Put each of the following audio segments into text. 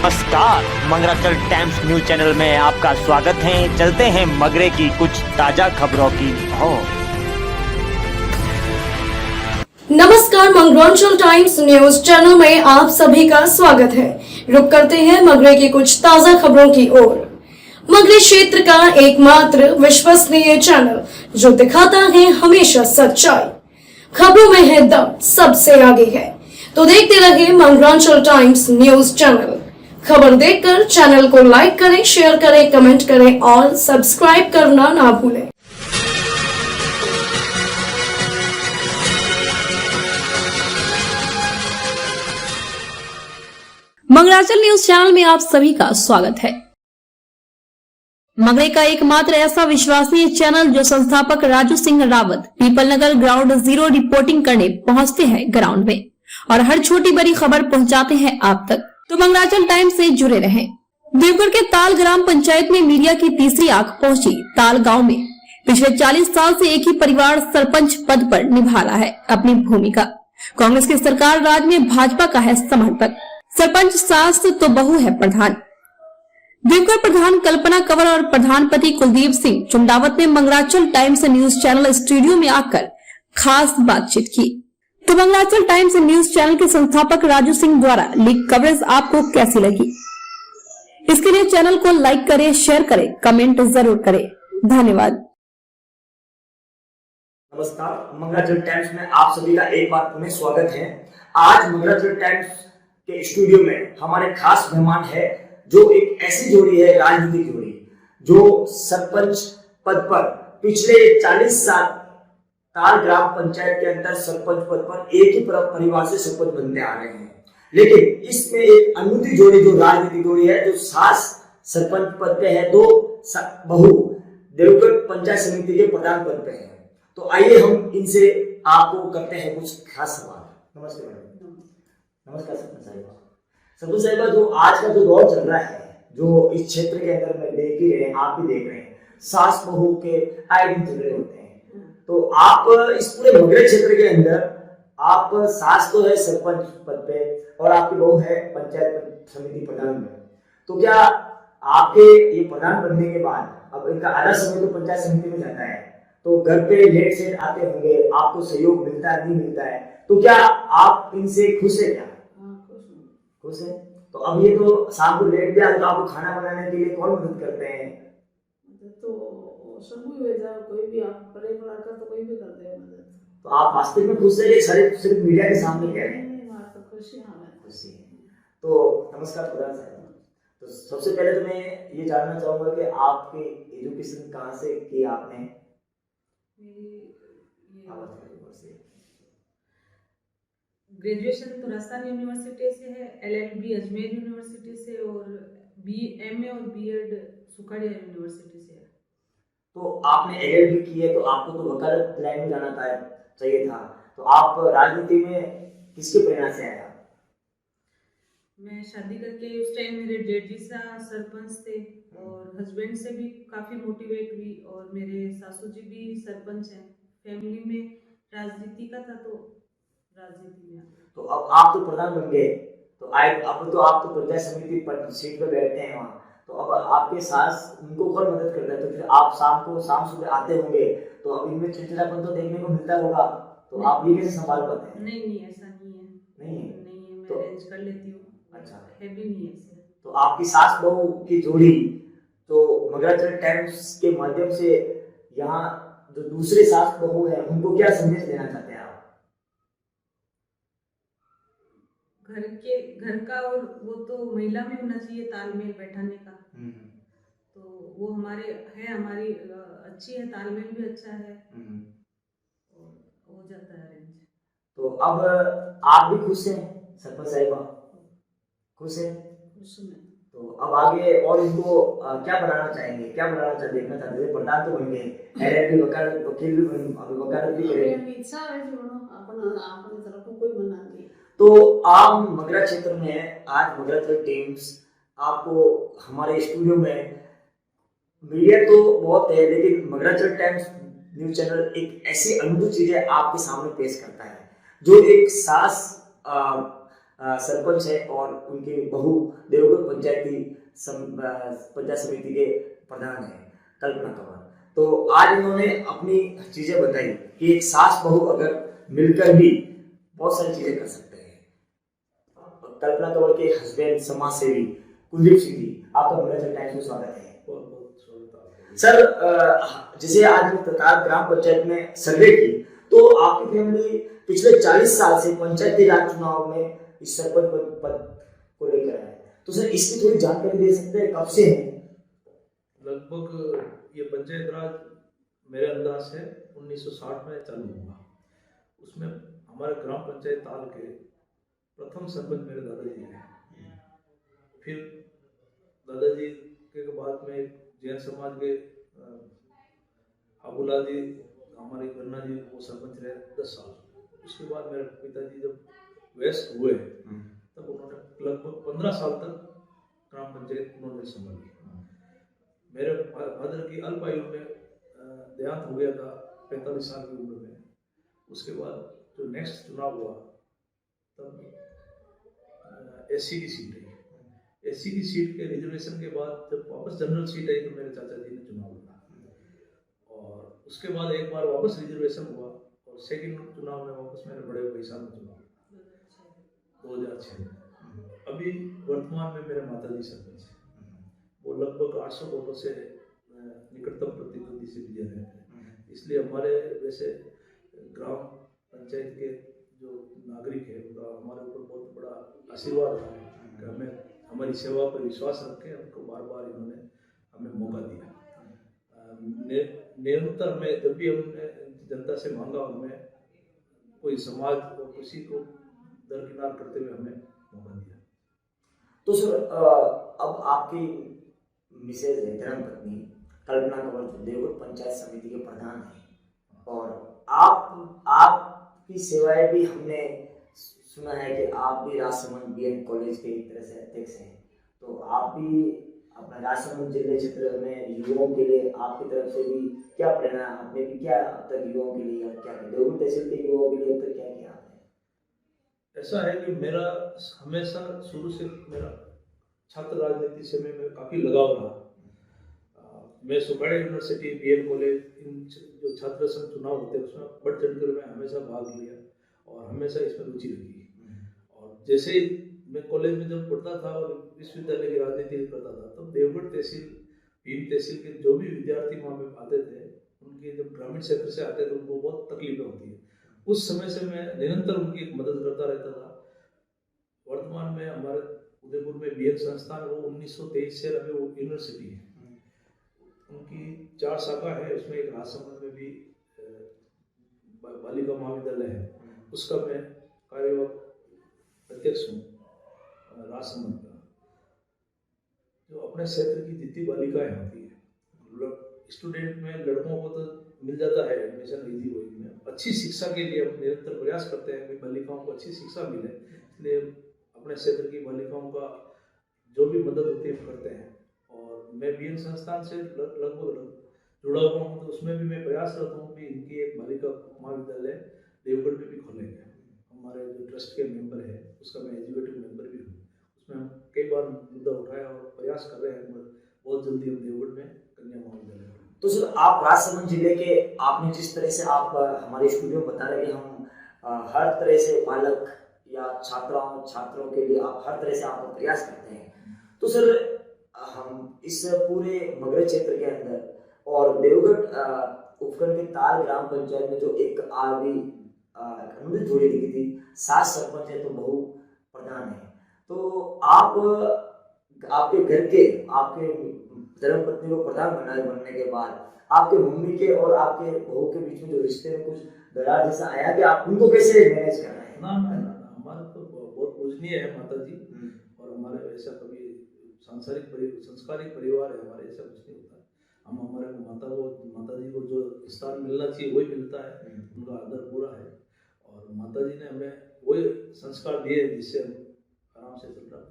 नमस्कार, मंगराचल times news channel में आपका स्वागत है। चलते हैं मगरे की कुछ ताजा खबरों की ओर। नमस्कार, मंगराचल टाइम्स न्यूज चैनल में आप सभी का स्वागत है। रुक करते हैं मगरे की कुछ ताजा खबरों की ओर। मगरे क्षेत्र का एकमात्र विश्वसनीय चैनल जो दिखाता है हमेशा सच्चाई, खबरों में है दम, सबसे आगे है। तो देखते रहिए मंगराचल टाइम्स न्यूज चैनल। खबर देखकर चैनल को लाइक करें, शेयर करें, कमेंट करें और सब्सक्राइब करना ना भूलें। मंगराचल न्यूज चैनल में आप सभी का स्वागत है। मगरे का एकमात्र ऐसा विश्वसनीय चैनल जो संस्थापक राजू सिंह रावत पीपल नगर ग्राउंड जीरो रिपोर्टिंग करने पहुंचते हैं ग्राउंड में और हर छोटी बड़ी खबर पहुंचाते हैं आप तक। तो मंगराचल टाइम्स से जुड़े रहें। देवगढ़ के ताल ग्राम पंचायत में मीडिया की तीसरी आंख पहुंची ताल गांव में। पिछले 40 साल से एक ही परिवार सरपंच पद पर निभा रहा है अपनी भूमिका। कांग्रेस की सरकार राज में भाजपा का है समर्थक। सरपंच सास तो बहू है प्रधान। देवगढ़ प्रधान कल्पना कंवर और प्रधानपति कुलदीप सिंह चुंडावत ने मंगराचल टाइम्स न्यूज चैनल स्टूडियो में आकर खास बातचीत की। तो मंगराचल टाइम्स न्यूज चैनल के संस्थापक राजू सिंह द्वारा लीक कवरेज आपको कैसी लगी? इसके लिए चैनल को लाइक करें, शेयर करें, कमेंट जरूर करें। धन्यवाद। नमस्कार, मंगराचल टाइम्स में आप सभी का एक बार पुनः स्वागत है। आज मंगराचल टाइम्स के स्टूडियो में हमारे खास मेहमान है जो एक ऐसी जोड़ी है, राजनीतिक जोड़ी, जो सरपंच पद पर पिछले 40 साल ताल ग्राम पंचायत के अंदर सरपंच पद पर एक ही परिवार से सरपंच बनते आ रहे हैं। लेकिन इसमें एक अनूठी जोड़ी जो राजनीतिक जोड़ी है, जो सास सरपंच पद पे है, तो बहू देवगढ़ पंचायत समिति के प्रधान पद पे है। तो आइए हम इनसे आपको करते हैं कुछ खास सवाल। नमस्ते मैडम। नमस्कार सरपंच साहिबा। सरपंच साहिबा, जो आज का जो दौर चल रहा है, जो इस क्षेत्र के अंदर में देख ही रहे हैं, आप भी देख रहे हैं, सास बहू के आए दिन झगड़े होते हैं। तो आप इस पूरे मगरे क्षेत्र के अंदर, आप सास तो है सरपंच पद पे और आपकी बहू है पंचायत समिति प्रधान में, तो क्या आपके ये प्रधान बनने के बाद अब इनका आधा समय तो पंचायत समिति में जाता है, तो घर पे लेट सेट आते होंगे, आपको सहयोग मिलता है नहीं मिलता है, तो क्या आप इनसे खुश है? क्या खुश है? तो अब ये तो शाम को लेट गया, तो आपको खाना बनाने के लिए कौन मदद करते हैं? तो समूह में जाओ, कोई भी आप परे पड़ा कर तो कोई भी कर दे मदद। तो आप वास्तविक में खुश है, सिर्फ मीडिया के सामने कह रहे हैं? खुशी है। तो नमस्कार प्रधान साहब। तो सबसे पहले तो मैं ये जानना चाहूंगा कि आपके एजुकेशन कहाँ से की आपने? ग्रेजुएशन तो राजस्थान यूनिवर्सिटी से है, LLB अजमेर यूनिवर्सिटी से और BMA और BEd सुखाड़िया यूनिवर्सिटी से है। तो आपने LLB की है, तो आपको तो वकालत लाइन में जाना चाहिए था, तो आप राजनीति में किसके प्रेरणा से आया? मैं शादी करके उस टाइम मेरे जेठ जी सरपंच थे और हस्बैंड से भी काफी मोटिवेट हुई और मेरे सासू जी भी सरपंच हैं। फैमिली में राजनीति का था तो राजनीति में। तो अब आप तो प्रधान बन गए, तो अब तो आप तो पंचायत समिति पर सीट पर बैठते हैं वहाँ, तो अब आपके सास उनको कौन मदद करता है? तो फिर आप शाम सुबह आते होंगे, तो अब इनमें चिड़चिड़ापन तो देखने को मिलता होगा, तो आप ये कैसे संभाल पाते हैं? नहीं ऐसा नहीं है। नहीं है मैं अरेंज कर लेती हूँ। अच्छा है भी नहीं है। तो आपकी सास बहू की जोड़ी तो मंगराचल टाइम्स के माध्यम से यहाँ जो दूसरे सास बहू है उनको क्या संदेश देना चाहते हैं आप? घर का और वो तो महिला में होना चाहिए तालमेल बैठाने का। तो वो हमारी अच्छी है, तालमेल भी अच्छा है और हो जाता है अरेंज। तो अब आप भी खुश हैं सरपंच साहिबा? खुश है? खुश में। तो अब आगे और इनको क्या बनाना चाहेंगे, देखना चाहते हैं? प्रधान तो बन गए, वकील भी वकालत भी करेंगे। इच्छा है अपने तरफ कोई मना नहीं। तो आप मगरा क्षेत्र में आज मंगराचल टाइम्स आपको हमारे स्टूडियो में, मीडिया तो बहुत है लेकिन मंगराचल टाइम्स न्यूज चैनल एक ऐसी अनूठी चीजें आपके सामने पेश करता है, जो एक सास सरपंच है और उनकी बहू देवगढ़ पंचायत समिति के प्रधान है कल्पना कंवर। तो आज इन्होंने अपनी चीजें बताई कि एक सास बहू अगर मिलकर भी बहुत सारी चीजें कर सकते हैं। कल्पना कंवर के हस्बैंड समाज सेवी कुलदीप सिंह जी, आपका मंगलाचल टाइम्स में स्वागत है। सर, जैसे आज प्रताप ग्राम पंचायत में सर्वे की तो आपकी फैमिली पिछले 40 साल से पंचायती राज चुनाव में इस सरपंच पद को लेकर है, तो सर इसकी थोड़ी जानकारी दे सकते हैं, कब से है? लगभग ये पंचायत राज मेरे अंदाज से 1960 में चालू हुआ। उसमें हमारे ग्राम पंचायत ताल के प्रथम सरपंच मेरे दादाजी हैं। फिर दादाजी के बाद में जैन समाज के अबुला जी, हमारे गन्ना जी, वो सरपंच रहे 10 साल। उसके बाद मेरे पिताजी जब वयस्क हुए तब उन्होंने लगभग 15 साल तक ग्राम पंचायत उन्होंने संभाली। मेरे फादर की अल्पायु में देहांत हो गया था 45 साल की उम्र में। उसके बाद जो नेक्स्ट चुनाव हुआ तब एससी की सीट आई। एससी की सीट के रिजर्वेशन के बाद जब वापस जनरल सीट आई तो मेरे चाचा जी ने चुनाव लड़ा, और उसके बाद एक बार वापस रिजर्वेशन हुआ और सेकंड चुनाव में वापस मेरे बड़े भाई साहब ने चुनाव 2006 में। अभी वर्तमान में मेरे माताजी सरपंच हैं। वो लगभग 800 वोटों से निकटतम प्रतिद्वंदी से विजय रहे थे। इसलिए हमारे वैसे ग्राम पंचायत के जो नागरिक है उनका हमारे ऊपर बहुत बड़ा आशीर्वाद रहा है कि हमें हमारी सेवा पर विश्वास रखे। हमको बार बार इन्होंने हमें मौका दिया। निरंतर में जब भी हमने जनता से मांगा, हमें कोई समाज और किसी को दरकिनार करते हुए हमें मौका दिया। तो सर, अब आपकी मिसेज है, धर्मपत्नी कल्पना कंवर देवगढ़ पंचायत समिति के प्रधान हैं, और आपकी सेवाएं भी हमने सुना है कि आप भी राजसमंद बीएन कॉलेज के एक तरह से अध्यक्ष हैं। तो आप भी अपना राजसमंद जिले क्षेत्र में युवाओं के लिए आपकी तरफ से भी क्या प्रेरणा, आपने भी क्या अब तक युवाओं के लिए क्या किया, देवगढ़ तहसील के युवाओं के लिए अब तक क्या किया आपने? ऐसा है कि मेरा हमेशा शुरू से मेरा छात्र राजनीति से मैं काफ़ी लगाव रहा। मैं सुखाड़ी यूनिवर्सिटी, बीएन कॉलेज, इन जो छात्र संघ चुनाव होते हैं उसमें बढ़ चढ़कर मैं हमेशा भाग लिया और हमेशा इसमें रुचि रखी। और जैसे ही मैं कॉलेज में जब पढ़ता था और विश्वविद्यालय की राजनीति करता था तब देवगढ़ तहसील, भीम तहसील के जो भी विद्यार्थी वहाँ पे आते थे, उनके जब ग्रामीण क्षेत्र से आते थे उनको बहुत तकलीफें होती है। उस समय से मैं निरंतर उनकी मदद करता रहता था। वर्तमान में हमारे उदयपुर में बीएन संस्थान, वो 1923 से अभी वो यूनिवर्सिटी है। उनकी 4 शाखा है, उसमें एक राजसमंद में भी बालिका महाविद्यालय है, उसका मैं कार्यवाहक अध्यक्ष हूँ राजसमंद का। जो अपने क्षेत्र की जितनी बालिकाएं होती है, स्टूडेंट में लड़कों को तो मिल जाता है एडमिशन इजी वे में, अच्छी शिक्षा के लिए हम निरंतर प्रयास करते हैं कि बालिकाओं को अच्छी शिक्षा मिले। इसलिए अपने क्षेत्र की बालिकाओं का जो भी मदद होती है करते हैं। और मैं बीएन संस्थान से लगभग जुड़ा हुआ हूँ, तो उसमें भी मैं प्रयासरत हूँ कि इनकी एक बालिका महाविद्यालय देवगढ़ में भी खोलेंगे। हमारे जो ट्रस्ट के मेंबर है उसका मैं एग्जीक्यूटिव मेंबर भी हूँ। उसमें हम कई बार मुद्दा उठाया और प्रयास कर रहे हैं, बहुत जल्दी हम देवगढ़ में कन्या महाविद्यालय। तो सर, आप राजसमंद जिले के, आपने जिस तरह से आप हमारे स्टूडियो में बता रहे कि हम हर तरह से बालक या छात्रों के लिए आप हर तरह से आप प्रयास करते हैं, तो सर हम इस पूरे मगरज क्षेत्र के अंदर और देवगढ़ उपखंड के ताल ग्राम पंचायत में जो एक अनुमति जोड़ी दी थी, 7 सरपंच है तो बहू प्रधान है, तो आपके घर के आपके धर्मपत्नी को प्रधान बनने के बाद आपके मम्मी के और आपके बहू के बीच में जो रिश्ते में कुछ दरार जैसा आया कि आप उनको कैसे मैनेज कर रहे हैं? ना, हमारा तो बहुत पूजनीय है माता जी, और हमारे ऐसा कभी संस्कारिक परिवार है हमारे, ऐसा कुछ नहीं होता। हम हमारे माता जी को जो स्थान मिलना चाहिए वही मिलता है, उनका आदर पूरा है, और माता जी ने हमें वही संस्कार दिए जिससे हम आराम से चल रहा है।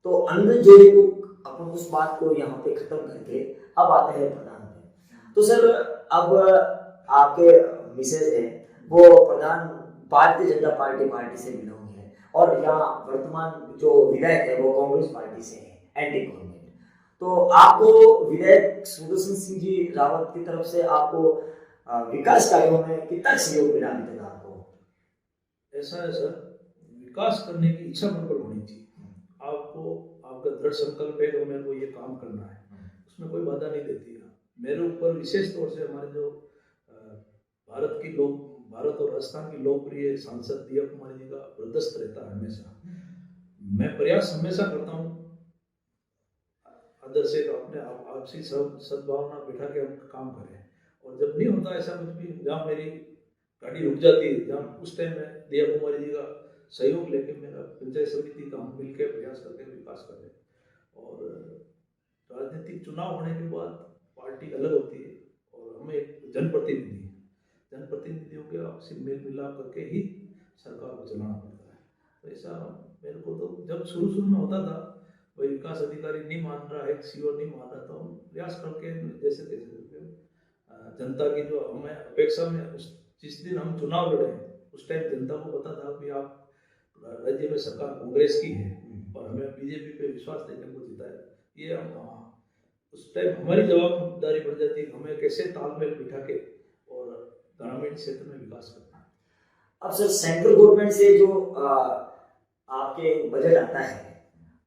तो अनुमति जोड़ी को अपन उस बात को यहाँ पे खत्म करके अब आते हैं प्रधान पे। तो सर, अब आपके मिसेज है वो प्रधान भारतीय जनता पार्टी से बिलोंग है, और यहाँ वर्तमान जो विधायक है वो कांग्रेस पार्टी से है, एंटी गवर्नमेंट। तो आपको विधायक सुदर्शन सिंह जी रावत की तरफ से आपको विकास कार्यों में कितना सहयोग मिला अभी तक आपको? ऐसा है सर, विकास करने की इच्छा बिल्कुल होनी चाहिए। आपको आपका दृढ़ संकल्प है तो मेरे को ये काम करना है, उसमें कोई बाधा नहीं देती है। मेरे ऊपर विशेष तौर से हमारे जो भारत और राजस्थान की लोकप्रिय सांसद दिया कुमारी जी का बर्दस्त रहता है हमेशा। मैं प्रयास हमेशा करता हूँ अंदर से अपने आपसी सद्भावना बिठा के हम काम करें, और जब नहीं होता ऐसा कुछ भी, जहाँ मेरी गाड़ी रुक जाती है, जहाँ उस टाइम में दिया कुमारी जी का सहयोग लेके मेरा पंचायत समिति का हम मिलकर प्रयास करके विकास करें। और राजनीतिक चुनाव होने के बाद पार्टी अलग होती है और हमें एक जनप्रतिनिधियों के आपसी मेल मिलाप करके ही सरकार को चलाना पड़ता है। तो ऐसा मेरे को तो जब शुरू में होता था, कोई विकास अधिकारी नहीं मान रहा है, सीओ नहीं मान रहा, तो हम प्रयास करके जैसे तैसे जनता की जो हमें अपेक्षा में जिस दिन हम चुनाव लड़े उस टाइम जनता को पता था कि आप राज्य में सरकार कांग्रेस की है और हमें बीजेपी पे विश्वास देने को जीता है। ये हम उस टाइम हमारी जवाबदारी बढ़ जाती है, हमें कैसे तालमेल बिठा के और ग्रामीण क्षेत्र में विकास करना है। अब सर सेंट्रल गवर्नमेंट से जो आपके बजट आता है,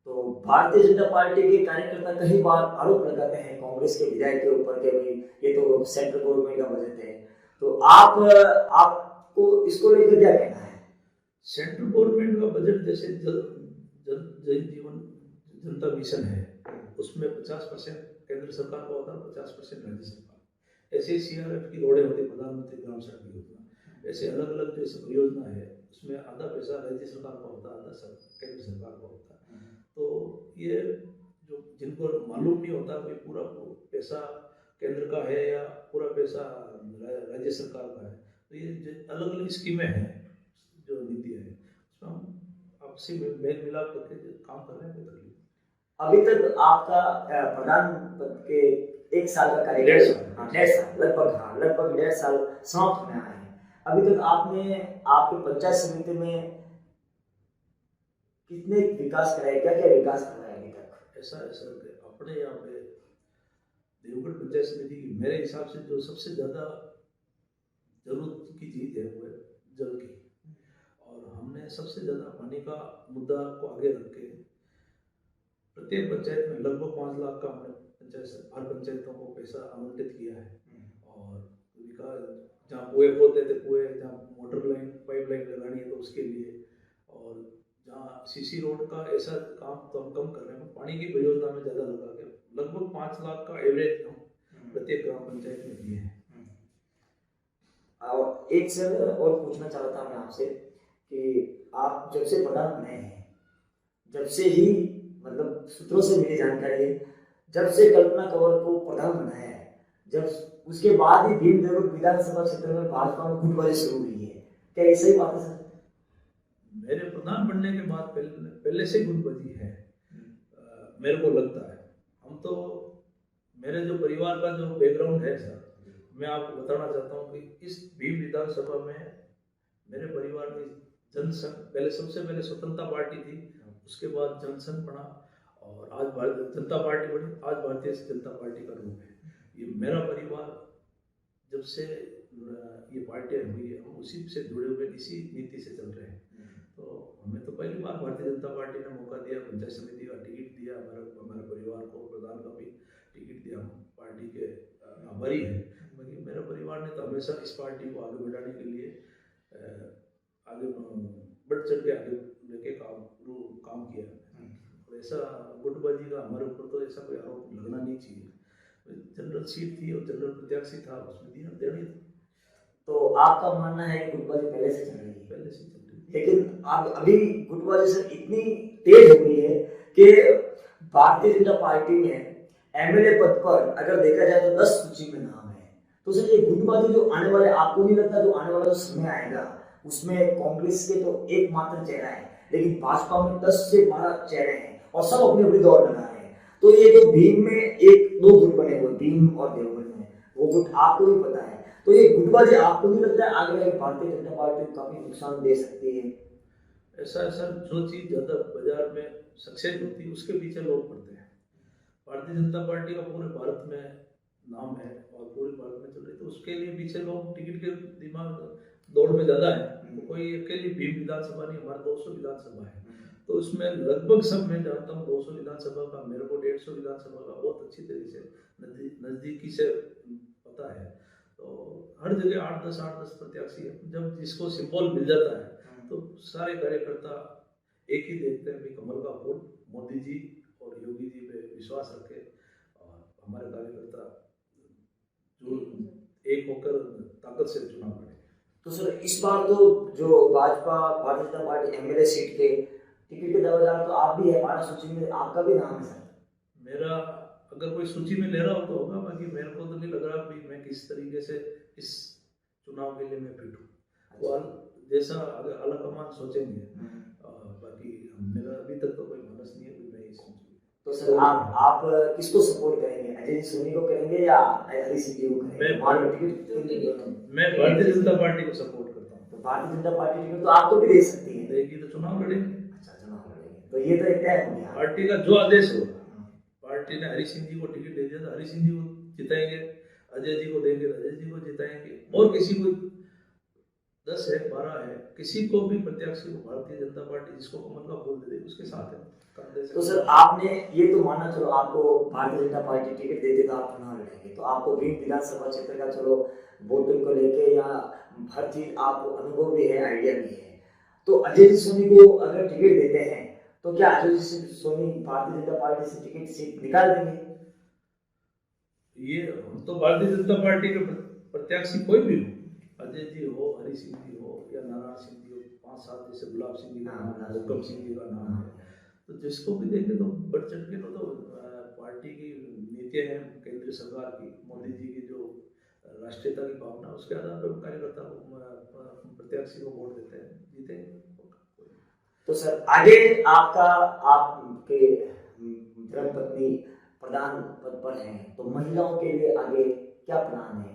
तो भारतीय जनता पार्टी के कार्यकर्ता कई बार आरोप लगाते हैं कांग्रेस के विधायक के ऊपर कि भाई ये तो सेंट्रल गवर्नमेंट का बजट है, तो आपको इसको लेकर क्या कहना है? सेंट्रल गवर्नमेंट का बजट जैसे जल जीवन जनता मिशन है, उसमें 50% केंद्र सरकार का होता है, 50% राज्य सरकार। ऐसे CRF की रोडें होती, प्रधानमंत्री ग्राम सड़क योजना, ऐसे अलग अलग जो परियोजना है उसमें आधा पैसा राज्य सरकार का होता है, आधा केंद्र सरकार का होता है। तो ये जो जिनको मालूम नहीं होता कि पूरा पैसा केंद्र का है या पूरा पैसा राज्य सरकार का है, तो ये अलग अलग स्कीमें हैं जो नीति है, उसमें हम आपसी मेल मिलाप करके काम कर रहे हैं। अभी तक आपका प्रधान पद के 1 साल का कार्यकाल, 1.5 साल लगभग 1.5 साल समाप्त होने आए हैं। अभी तक आपने आपके पंचायत समिति में कितने विकास कराए, क्या क्या विकास कराया अभी तक? ऐसा है सर, अपने यहाँ पे देवगढ़ पंचायत समिति की मेरे हिसाब से जो सबसे ज़्यादा जरूरत की चीज़ है वो है जल की, और हमने सबसे ज़्यादा पानी का मुद्दा को आगे रख के प्रत्येक पंचायत में लगभग 5 लाख का हमने हर पंचायतों को पैसा आवंटित किया है। और विकास जहाँ कुएं खोदते थे कुएं, जहाँ मोटर लाइन पाइपलाइन लगानी है तो उसके लिए, और जहाँ सीसी रोड का ऐसा काम तो हम कम कर रहे हैं, पानी की परियोजना में ज़्यादा लगा के लगभग 5 लाख का एवरेज हम प्रत्येक ग्राम पंचायत में दिए हैं। और एक सर और पूछना चाह रहा था मैं आपसे कि आप जब से प्रधान बने हैं, जब से ही मतलब सूत्रों से मिली जानकारी है, जब से कल्पना कंवर को प्रधान बनाया है, जब उसके बाद ही भीमदेव विधानसभा क्षेत्र में भाजपा में गुटबाजी शुरू हुई है, क्या ये सही बात है सर? मेरे प्रधान बनने के बाद पहले से गुटबाजी है, मेरे को लगता है। हम तो मेरे जो परिवार का जो बैकग्राउंड है सर, मैं आपको बताना चाहता हूँ कि इस भीम विधानसभा में मेरे परिवार की जनसंघ, पहले सबसे पहले स्वतंत्रता पार्टी थी, उसके बाद जनसंघ बना और आज भारतीय जनता पार्टी बनी, आज भारतीय जनता पार्टी का रूप है। ये मेरा परिवार जब से ये पार्टियां हुई है, हम उसी से जुड़े हुए, इसी नीति से चल रहे हैं। तो हमें तो पहली बार भारतीय जनता पार्टी ने मौका दिया, पंचायत समिति का टिकट दिया, हमारे परिवार को प्रधान का भी टिकट दिया, हम पार्टी के आभारी हैं। बाकी मेरे परिवार ने तो हमेशा इस पार्टी को आगे बढ़ाने के लिए आगे बढ़ चढ़ के आगे लेके काम किया। और ऐसा गुटबाजी का हमारे ऊपर तो ऐसा कोई आरोप लगना नहीं चाहिए। जनरल सीट थी और जनरल प्रत्याशी था, उसमें देनी थी। तो आपका मानना है गुटबाजी पहले से चल रही है? पहले से चल रही है, लेकिन अभी गुटबाजी से इतनी तेज हो गई है कि भारतीय जनता पार्टी में MLA पद पर अगर देखा जाए तो 10 सूची में नाम है। तो सर ये गुटबाजी जो आने वाले, आपको नहीं लगता जो आने वाला जो समय आएगा उसमें कांग्रेस के तो एकमात्र चेहरा है, लेकिन भाजपा में 10 से 12 चेहरे हैं और सब अपनी अपनी दौड़ लगा रहे हैं। तो ये जो भीम में 1-2 गुट बने हुए, भीम और देवगढ़ में, वो गुट आपको भी पता है। तो ये गुटबाजी आपको नहीं लगता है आगे जाके भारतीय जनता पार्टी को काफी नुकसान दे सकती है? ऐसा सर, जो चीज ज्यादा बाजार में सक्सेस होती है उसके पीछे लोग पड़ते हैं। भारतीय जनता पार्टी का पूरे भारत में नाम है और पूरे भारत में चल रही, तो उसके लिए पीछे लोग टिकट के दिमाग दौड़ में ज़्यादा है। तो कोई अकेली भीम विधानसभा नहीं, हमारे 200 विधानसभा है, तो उसमें लगभग सब मैं जानता हूँ 200 विधानसभा का, मेरे को 150 विधानसभा का बहुत अच्छी तरीके से नज़दीकी से पता है। तो हर जगह 8-10 प्रत्याशी है। जब जिसको सिंबल मिल जाता है तो सारे कार्यकर्ता एक ही देखते हैं कि कमल का फूल, मोदी जी और योगी जी पे विश्वास रखे और हमारे कार्यकर्ता जो एक होकर ताकत से चुनाव लड़े। तो सर इस बार तो जो Bhajpa Bharatiya Janata party MLA seat के टिकट के दावेदार तो आप भी है, हमारा सूची में आपका भी नाम है सर। मेरा अगर कोई सूची में ले रहा हो तो होगा, बाकी मेरे को तो नहीं लग रहा कि मैं किस तरीके से इस चुनाव के लिए मैं फिट हूँ। वो जैसा अगर अलग सोचेंगे, बाकी मेरा अभी तक तो कोई मनस नहीं है कि मैं इस। तो सर आप किसको सपोर्ट करेंगे, अजय सोनी को करेंगे या हरी सिंह जी को करेंगे? मैं भारतीय जनता पार्टी को सपोर्ट करता हूँ। तो भारतीय जनता पार्टी टिकट तो आपको भी दे सकती है, देगी तो चुनाव लड़ेंगे। अच्छा, चुनाव लड़ेंगे, तो ये तो एक तय हो गया। पार्टी का जो आदेश होगा, पार्टी ने हरी सिंह जी को टिकट दे दिया तो हरी सिंह जी को जिताएंगे, अजय जी को देंगे तो अजय जी को जिताएंगे, और किसी को 10 है 12 है, किसी को भी प्रत्याशी को भारतीय जनता पार्टी जिसको कमल का फूल दे दे उसके साथ है। तो सर आपने ये तो माना, चलो आपको भारतीय जनता पार्टी टिकट देती तो आप चुनाव लड़ेंगे, तो आपको भी विधानसभा क्षेत्र का चलो वोटिंग को लेके या हर चीज आपको अनुभव भी है, आइडिया भी है, तो अजय जी सोनी को अगर टिकट देते हैं तो क्या अजय जी सोनी भारतीय जनता पार्टी से टिकट सीट निकाल देंगे? ये हम तो भारतीय जनता पार्टी के प्रत्याशी कोई भी हो, अजय जी हो, हरी सिंह जी हो या नारायण सिंह जी हो, 5-7 जैसे गुलाब सिंह जी का नाम है, हुक्म सिंह जी का नाम है, तो जिसको भी देंगे तो बढ़ चढ़ के तो पार्टी की नीतियां हैं केंद्र सरकार की, मोदी जी की जो राष्ट्रीयता की भावना, उसके आधार पर कार्यकर्ता को प्रत्याशी को वोट देते हैं, जीतेंगे। तो सर आगे आपके धर्मपत्नी प्रधान पद पर हैं, तो महिलाओं के लिए आगे क्या प्लान है?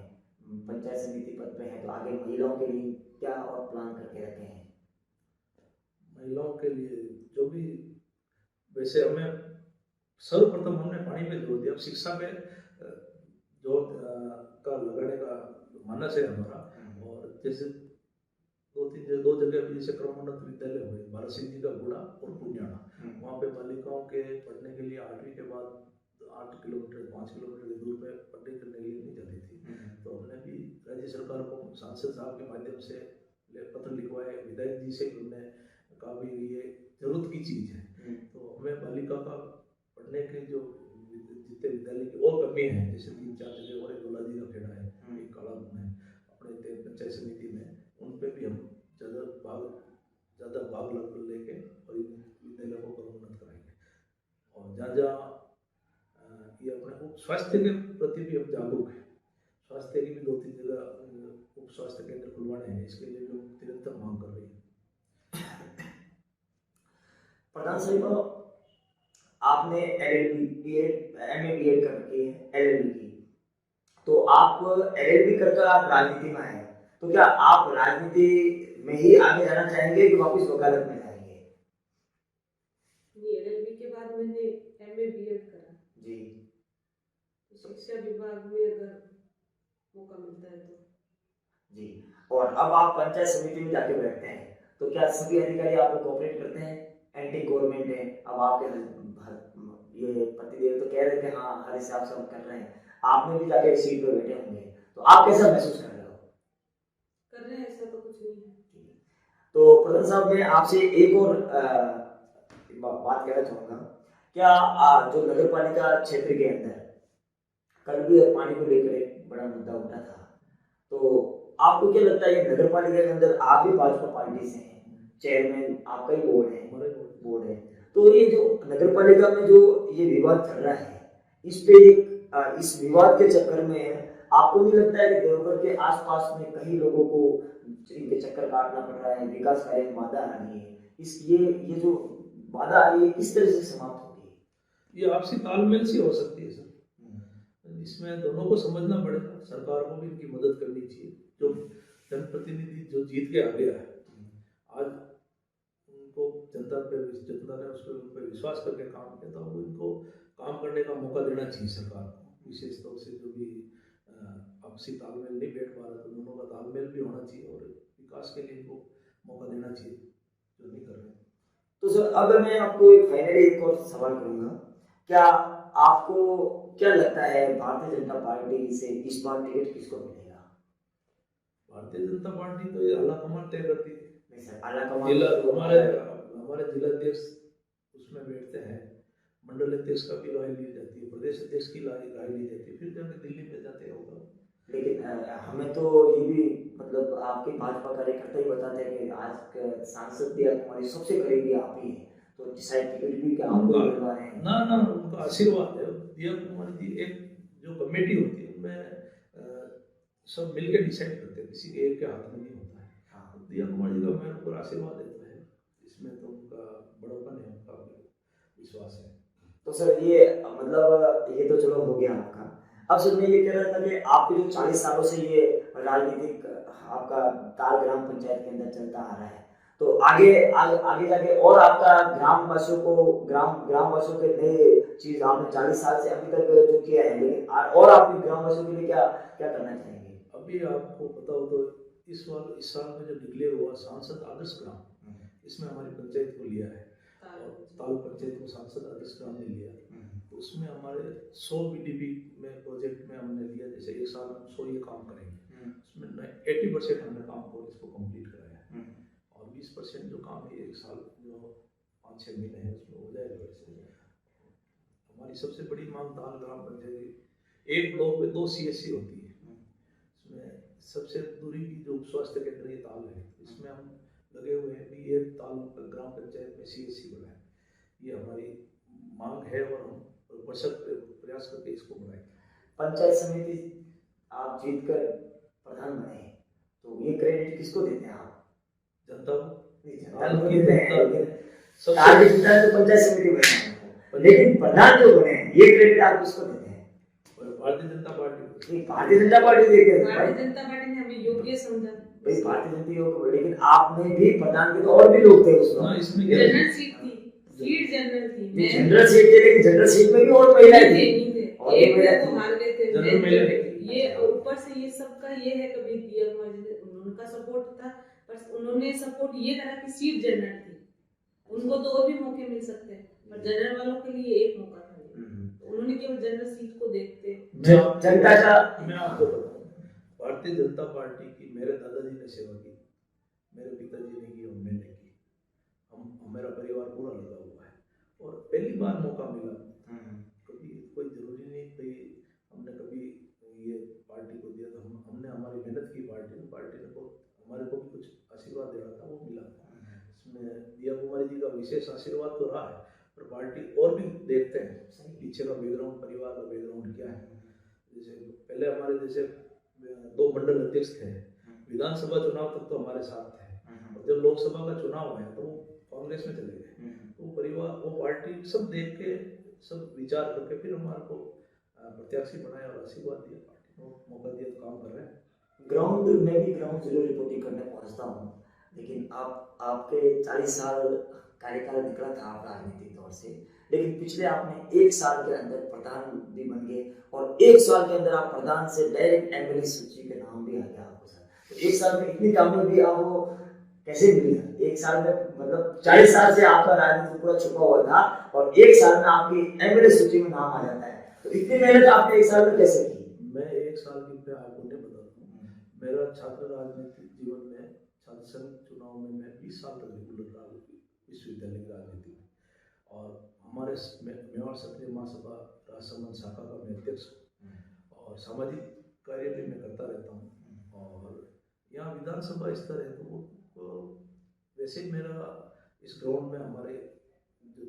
पंचायत समिति पद पे है तो आगे महिलाओं के लिए क्या और प्लान करके रखे हैं? महिलाओं के लिए जो भी, वैसे हमें सर्वप्रथम हमने पानी पे जोर दिया, अब शिक्षा में जोर का लगाने का मानस है हमारा। और जैसे 2 जगह भी जैसे क्रमोन्नत विद्यालय हुए, भारत सिंह जी का गुड़ा और पुण्याना, वहाँ पे बालिकाओं के पढ़ने के लिए 8वीं के बाद 8 किलोमीटर 5 किलोमीटर की दूर पे पढ़ाई करने के लिए नहीं जाती थी, तो हमने भी राज्य सरकार को सांसद साहब के माध्यम से पत्र लिखवाए, विधायक जी से हमने कहा भी ये जरूरत की चीज़ है, तो हमें बालिका का पढ़ने के जो जितने विद्यालय की और कमी है, जैसे 3-4 जगह और एक गोलाजी का खेड़ा है, एक काला बन है अपने पंचायत समिति में, उन पर भी हम ज़्यादा भाग लेके और इन विद्यालयों को क्रमोन्नत कराएंगे। और जहाँ ये अपने उप स्वास्थ्य के प्रति भी हम जागरूक हैं, स्वास्थ्य की भी 2-3 जगह उप स्वास्थ्य केंद्र खुलवाने हैं, इसके लिए भी निरंतर मांग कर रही है। प्रधान साहब, आपने LLB MA BEd कर रखी है, LLB की, तो आप LLB करके आप राजनीति में आए, तो क्या आप राजनीति में ही आगे जाना चाहेंगे कि वापस वकालत में जाएंगे? LLB के बाद मैंने MA BEd करा जी, शिक्षा विभाग में अगर मौका मिलता है तो जी। और अब आप पंचायत समिति में जाके बैठते हैं, तो क्या सभी अधिकारी आपको कोऑपरेट करते हैं? एंटी गवर्नमेंट है, अब आपके ये पतिदेव तो कह रहे थे हाँ हर हिसाब से हम कर रहे हैं, आपने भी जाके सीट पर बैठे होंगे, तो आप कैसा महसूस कर रहे हो? कर रहे हैं, ऐसा तो कुछ नहीं है। तो प्रधान साहब, मैं आपसे एक और बात कहना चाहूँगा, क्या जो नगर पालिका क्षेत्र के अंदर कल भी पानी को लेकर एक बड़ा मुद्दा उठा था, तो आपको क्या लगता है ये नगर पालिका के अंदर आप भी भाजपा पार्टी से हैं, चेयरमैन आपका ही बोर्ड है, तो ये जो नगर पालिका में जो ये विवाद चल रहा है, इस पे इस विवाद के चक्कर में आपको नहीं लगता है कि देवघर के आसपास में कई लोगों को इनके चक्कर काटना पड़ रहा है, विकास कार्य में बाधा आ रही है, ये जो बाधा आ रही है किस तरह से समाप्त होगी? ये आपसी तालमेल से हो सकती है सर, इसमें दोनों को समझना पड़ेगा, सरकार को भी इनकी मदद करनी चाहिए। जो जनप्रतिनिधि जो जीत के आ गया है, आज उनको जनता ने उस पर विश्वास करके काम किया था, वो इनको काम करने करने का मौका देना चाहिए सरकार को, विशेष तौर से जो भी आपसी तालमेल नहीं बैठ पा रहा तो दोनों का तालमेल भी होना चाहिए और विकास के लिए इनको मौका देना चाहिए जो नहीं कर रहे। तो सर अब मैं आपको फाइनली एक और सवाल करूंगा, क्या आपको क्या लगता है भारतीय जनता पार्टी से इस बार टिकट किसको मिलेगा? भारतीय जनता पार्टी तो ये आलाकमान तय करती है। नहीं सर, आलाकमान हमारे जिलाध्यक्ष उसमें बैठते हैं, मंडल अध्यक्ष का भी राय ली जाती है, प्रदेश अध्यक्ष की राय ली जाती है, फिर जाके दिल्ली में जाते होगा। लेकिन हमें तो ये भी मतलब आपके भाजपा कार्यकर्ता ही बताते हैं कि आज सांसद दिया तुम्हारी सबसे करीबी आप ही हैं, तो डिसाइड टिकट भी क्या आपको मिलवा रहे हैं? ना ना, उनका आशीर्वाद है। दिया कुमारी जी एक जो कमेटी होती है उनमें सब मिलकर डिसाइड करते हैं, किसी के एक के हाथ में नहीं होता है। हाँ, दिया कुमार जी का मेरे ऊपर आशीर्वाद देता है, इसमें तो उनका बड़प्पन है, उनका विश्वास है। तो सर ये मतलब ये तो चलो हो गया आपका। अब सर मैं ये कह रहा था कि आपके जो 40 सालों से ये राजनीतिक आपका ताल ग्राम पंचायत के अंदर चलता आ रहा है, तो आगे जाके और आपका ग्रामवासियों के लिए चीज आपने 40 साल से अभी तक जो किया है, लेकिन और आप ग्रामवासियों के लिए क्या क्या करना चाहेंगे? अभी आपको पता हो तो इस साल में जो डिक्लेयर हुआ सांसद आदर्श ग्राम, इसमें हमारी पंचायत को लिया है, ताल पंचायत को सांसद आदर्श ग्राम ने लिया, तो उसमें हमारे 100 बीडीपी में प्रोजेक्ट में हमने लिया, जैसे एक साल में 100 ये काम करेंगे, उसमें 80% हमने काम को इसको कंप्लीट कराया और 20% जो काम है एक साल जो 5-6 महीने है उसमें हो जाएगा। वैसे हमारी सबसे बड़ी मांग ताल ग्राम पंचायत, एक ब्लॉक में 2 CSC होती है, इसमें सबसे दूरी की जो स्वास्थ्य केंद्र ये ताल है, इसमें हम लगे हुए हैं कि ये ताल ग्राम पंचायत में CSC बनाए, ये हमारी मांग है और हम प्रयास करके इसको बनाएंगे। पंचायत समिति आप जीतकर प्रधान बने, तो ये क्रेडिट किसको देते हैं आप? जनता को तो पंचायत समिति बने, लेकिन प्रधान जो बने ये क्रेडिट आप किसको देते हैं? भारतीय जनता पार्टी। भारतीय जनता पार्टी देती है। भारतीय जनता पार्टी ने हमें योग्य समझा भाई, भारतीय जनता योग, लेकिन आपने भी प्रधान के तो और भी लोग थे उसमें। इसमें जनरल सीट थी, सीट जनरल थी, जनरल सीट थी, लेकिन जनरल सीट में भी और महिलाएं थी, एक में तो हार गए थे। ये ऊपर से ये सबका ये है, कभी दिया उनका सपोर्ट था, पर उन्होंने सपोर्ट ये करा कि सीट जनरल थी, उनको तो और भी मौके मिल सकते हैं, पर जनरल वालों के लिए एक मौका था, उन्होंने केवल जनरल सीट को देखते। जनता का मैं आपको बताऊं, भारतीय जनता पार्टी की मेरे दादाजी ने सेवा की, मेरे पिताजी ने की और मैंने की, हमारा परिवार पूरा लगा हुआ है और पहली बार मौका मिला। कभी कोई जरूरी नहीं भाई हमने कभी ये पार्टी को दिया, तो हमने हमारी मेहनत की, पार्टी ने को हमारे को भी कुछ आशीर्वाद देना था, वो मिला। इसमें दिया कुमारी जी का विशेष आशीर्वाद तो रहा है, पर पार्टी और भी देखते हैं पीछे का बैकग्राउंड, परिवार का बैकग्राउंड क्या है। जैसे पहले हमारे जैसे 2 मंडल अध्यक्ष थे, विधानसभा चुनाव तक तो हमारे साथ थे, और जब लोकसभा का चुनाव आया तो वो कांग्रेस में चले गए, तो परिवार वो पार्टी सब देख के सब विचार करके फिर हमारे को प्रत्याशी बनाया और आशीर्वाद दिया, पार्टी को मौका दिया, तो काम कर रहे हैं। ग्राउंड में भी ग्राउंड जीरो रिपोर्टिंग करने पहुंचता हूँ, लेकिन आपके 40 साल कार्यकाल निकला था आप राजनीतिक तौर से, लेकिन पिछले आपने 1 साल के अंदर प्रधान भी बन गए और 1 साल के अंदर आप प्रधान से डायरेक्ट एमएलए सूची के नाम भी आ गया आपको सर। तो 1 साल में इतनी कामयाबी आपको कैसे मिली? 1 साल में मतलब 40 साल से आपका राजनीति पूरा छुपा हुआ था और 1 साल में आपकी एमएलए सूची में नाम आ जाता है, तो इतनी मेहनत आपने 1 साल में कैसे की? मैं 1 साल की मैं आपको नहीं बताता हूँ, मेरा छात्र राजनीतिक जीवन में छात्र संघ चुनाव में मैं 20 साल तक रेगुलर रहा विश्वविद्यालय की राजनीति में, और हमारे मेवाड़ सक्रिय महासभा राजसमंद शाखा का मैं अध्यक्ष हूँ और सामाजिक कार्य भी मैं करता रहता हूँ, और यहाँ विधानसभा स्तर है तो वैसे ही मेरा इस ग्राउंड में हमारे जो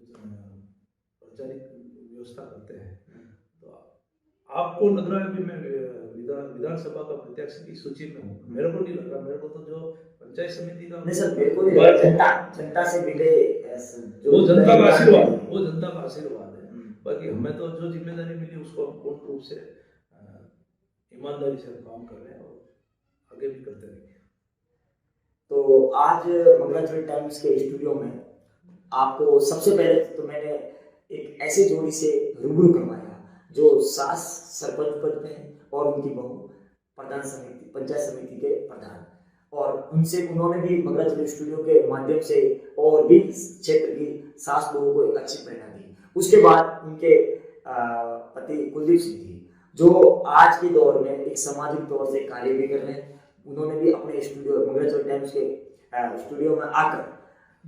औपचारिक व्यवस्था करते हैं, तो आपको लग रहा है कि मैं विधानसभा का प्रत्याशी की सूची में हूँ, मेरे को नहीं लग रहा, मेरे को तो जो पंचायत समिति का नहीं सर, मेरे को जनता से मिले वो जनता का आशीर्वाद है, बाकी हमें तो जो जिम्मेदारी मिली उसको हम पूर्ण रूप से ईमानदारी से काम कर रहे हैं और आगे भी करते रहेंगे। तो आज मंगलाचरण टाइम्स के स्टूडियो में आपको सबसे पहले तो मैंने एक ऐसी जोड़ी से रूबरू करवाया, जो सास सरपंच पद पे है और उनकी बहू प्रधान समिति पंचायत समिति के प्रधान, और उनसे उन्होंने भी मगरा चैनल स्टूडियो के माध्यम से और भी क्षेत्र की सास लोगों को एक अच्छी प्रेरणा दी। उसके बाद उनके पति कुलदीप सिंह जी, जो आज के दौर में एक सामाजिक तौर से कार्य भी कर रहे हैं, उन्होंने भी अपने स्टूडियो मगरा चैनल टाइम्स के स्टूडियो में आकर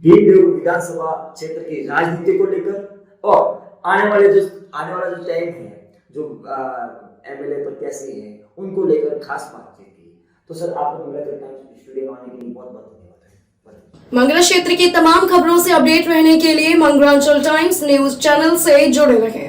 भीमदेव विधानसभा क्षेत्र की राजनीति को लेकर और आने वाला जो टाइम है, जो एमएलए प्रत्याशी हैं, उनको लेकर खास बातचीत की। तो सर, आपको मगरा चैनल टाइम्स स्टूडियो में आने के लिए बहुत बहुत धन्यवाद है। मंगरा क्षेत्र की तमाम खबरों से अपडेट रहने के लिए मंगरांचल टाइम्स न्यूज चैनल से जुड़े रहें।